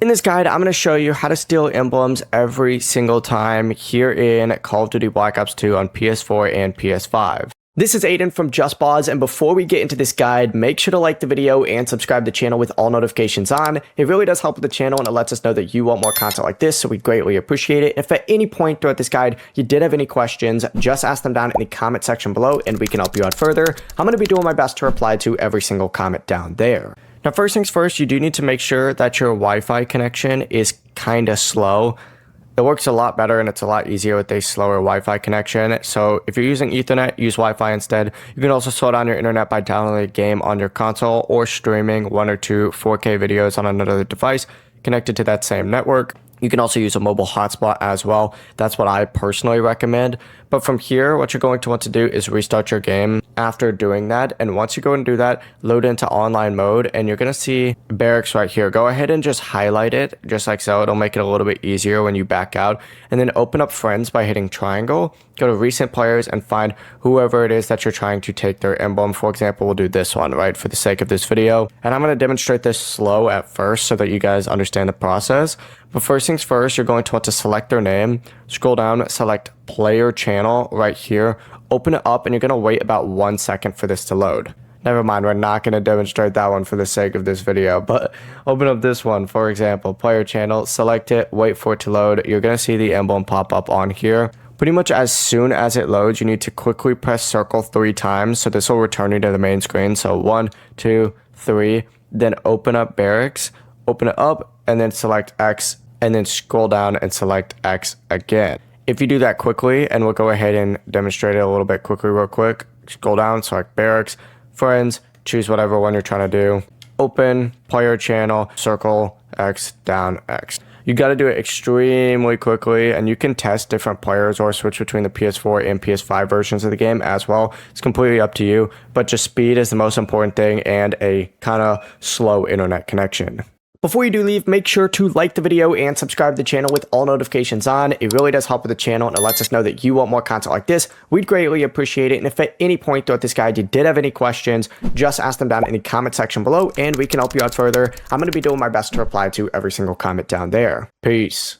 In this guide, I'm going to show you how to steal emblems every single time here in Call of Duty Black Ops 2 on PS4 and PS5. This is Aiden from JustBoz, and before we get into this guide, make sure to like the video and subscribe to the channel with all notifications on. It really does help with the channel, and it lets us know that you want more content like this, so we greatly appreciate it. If at any point throughout this guide you did have any questions, just ask them down in the comment section below, and we can help you out further. I'm going to be doing my best to reply to every single comment down there. Now, first things first, you do need to make sure that your Wi-Fi connection is kind of slow. It works a lot better and it's a lot easier with a slower Wi-Fi connection. So if you're using Ethernet, use Wi-Fi instead. You can also slow down your internet by downloading a game on your console or streaming 1 or 2 4K videos on another device connected to that same network. You can also use a mobile hotspot as well. That's what I personally recommend. But from here, what you're going to want to do is restart your game after doing that. And once you go and do that, load into online mode and you're going to see barracks right here. Go ahead and just highlight it just like so. It'll make it a little bit easier when you back out. And then open up friends by hitting triangle. Go to recent players and find whoever it is that you're trying to take their emblem. For example, we'll do this one, right, for the sake of this video. And I'm going to demonstrate this slow at first so that you guys understand the process. But first things first, you're going to want to select their name, scroll down, select player channel right here, open it up, and you're going to wait about 1 second for this to load. Never mind, we're not going to demonstrate that one for the sake of this video, but open up this one, for example, player channel, select it, wait for it to load. You're going to see the emblem pop up on here. Pretty much as soon as it loads, you need to quickly press circle 3 times, so this will return you to the main screen. So 1, 2, 3, then open up barracks, open it up, and then select X, and then scroll down and select X again. If you do that quickly, and we'll go ahead and demonstrate it a little bit quickly real quick, scroll down, select barracks, friends, choose whatever one you're trying to do, open, player channel, circle, X, down, X. You got to do it extremely quickly, and you can test different players or switch between the PS4 and PS5 versions of the game as well. It's completely up to you, but just speed is the most important thing and a kind of slow internet connection. Before you do leave, make sure to like the video and subscribe to the channel with all notifications on. It really does help with the channel and it lets us know that you want more content like this. We'd greatly appreciate it. And if at any point throughout this guide you did have any questions, just ask them down in the comment section below and we can help you out further. I'm going to be doing my best to reply to every single comment down there. Peace.